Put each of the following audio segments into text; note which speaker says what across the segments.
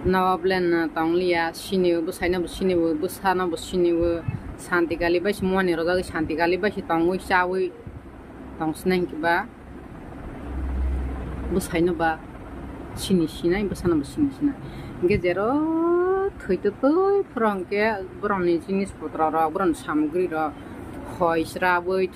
Speaker 1: Nawablen tanglia sini busai busini busana busini santi kali ba semua ni roda santi kali ba si tangui sawi tang seneng kiba busai ba sini sini busana busini sini inge jero thoi to frong ke bron ni jinis potra ra bron samgri ra khoisra boi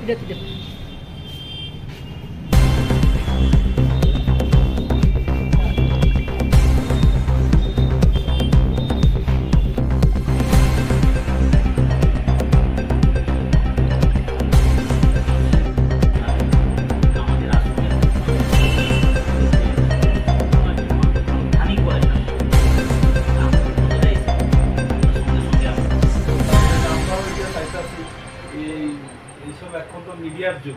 Speaker 1: tidak.
Speaker 2: এখন তো মিডিয়ার যুগ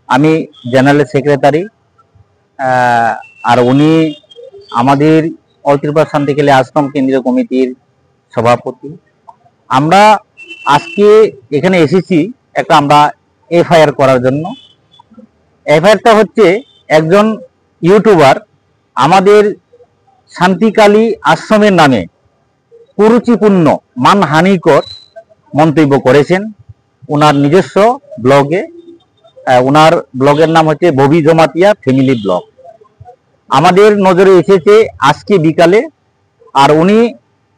Speaker 3: আমি general secretary আর উনি আমাদের all Tripura শান্তিকেলি আশ্রম কেন্দ্রীয় কমিটির সভাপতি। আমরা আজকে এখানে এসেছি একটা আমরা এফআইআর করার জন্য। এফআইআরটা হচ্ছে একজন ইউটিউবার আমাদের শান্তিকালী আশ্রমের নামে কুরুচিপূর্ণ মানহানিকর মন্তব্য করেছেন ওনার নিজস্ব ব্লগে। ওনার ব্লগের নাম হচ্ছে ববি জমাতিয়া ফ্যামিলি ব্লগ। আমাদের নজরে এসেছে আজকে বিকালে। আর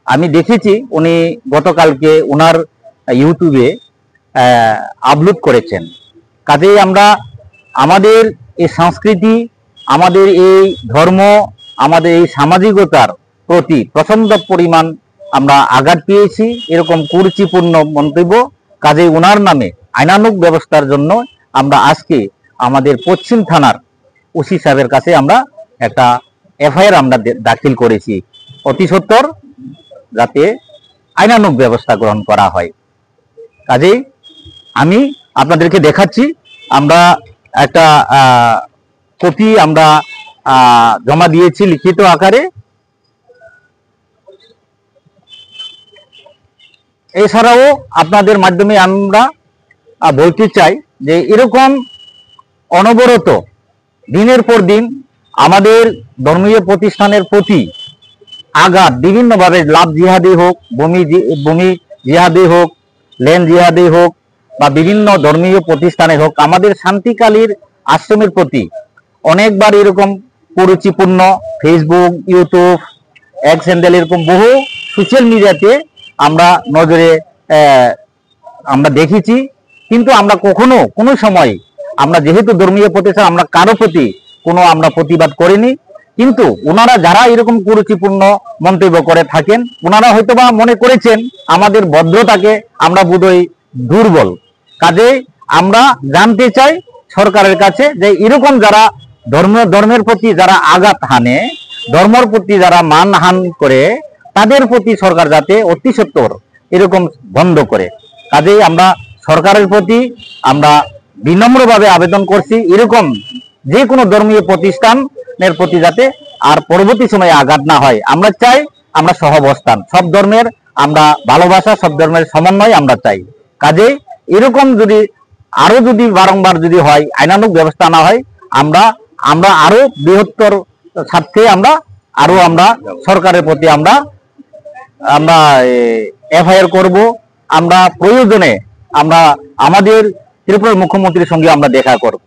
Speaker 3: আমি দেখেছি উনি গতকালকে ওনার ইউটিউবে আপলোড করেছেন। কাজেই আমরা আমাদের এই সংস্কৃতি, আমাদের এই ধর্ম, আমাদের এই সামাজিকতার প্রতি প্রচন্ড পরিমাণ আমরা আঘাত পেয়েছি এরকম কুরুচিপূর্ণ মন্তব্য। কাজেই ওনার নামে আইনানুগ ব্যবস্থার জন্য আমরা আজকে আমাদের পশ্চিম থানার ওসি সাহেবের কাছে আমরা একটা এফআইআর আমরা দাখিল করেছি, অতি সত্বর যাতে আইনানুগ ব্যবস্থা গ্রহণ করা হয়। কাজেই আমি আপনাদেরকে দেখাচ্ছি, আমরা একটা কপি আমরা জমা দিয়েছি লিখিত আকারে। এছাড়াও আপনাদের মাধ্যমে আমরা বলতে চাই যে এরকম অনবরত দিনের পর দিন আমাদের ধর্মীয় প্রতিষ্ঠানের প্রতি আঘাত বিভিন্নভাবে লাভ জিহাদি হোক, ভূমি জিহাদি হোক, ল্যান্ড জিহাদি হোক বা বিভিন্ন ধর্মীয় প্রতিষ্ঠানে হোক, আমাদের শান্তিকালীর আশ্রমের প্রতি অনেকবার এরকম কুরুচিপূর্ণ ফেসবুক, ইউটিউব, এক্স হ্যান্ডেল এরকম বহু সোশ্যাল মিডিয়াতে আমরা নজরে আমরা দেখেছি। কিন্তু আমরা কখনো কোনো সময় আমরা যেহেতু ধর্মীয় প্রতিষ্ঠান আমরা কারো প্রতি কোনো আমরা প্রতিবাদ করিনি। কিন্তু ওনারা যারা এরকম কুরুচিপূর্ণ মন্তব্য করে থাকেন ওনারা হয়তোবা মনে করেছেন আমাদের ভদ্রতাকে আমরা বোধহয় দুর্বল। কাজে আমরা জানতে চাই সরকারের কাছে যে এরকম যারা ধর্মের প্রতি যারা আঘাত হানে, ধর্মের প্রতি যারা মানহান করে, তাদের প্রতি সরকার যাতে অতি সত্বর এরকম বন্ধ করে। কাজেই আমরা সরকারের প্রতি আমরা বিনম্রভাবে আবেদন করছি এরকম যে কোনো ধর্মীয় প্রতিষ্ঠানের প্রতি যাতে আর পরবর্তী সময়ে আঘাত না হয়। আমরা চাই আমরা সহাবস্থান, সব ধর্মের আমরা ভালোবাসা, সব ধর্মের সমন্বয় আমরা চাই। কাজেই এরকম যদি বারংবার যদি হয়, আইনানুগ ব্যবস্থা না হয়, আমরা আরো বৃহত্তর স্বার্থে আমরা সরকারের প্রতি আমরা এফআইআর করব। আমরা প্রয়োজনে আমরা আমাদের ত্রিপুরার মুখ্যমন্ত্রীর সঙ্গে আমরা দেখা করব।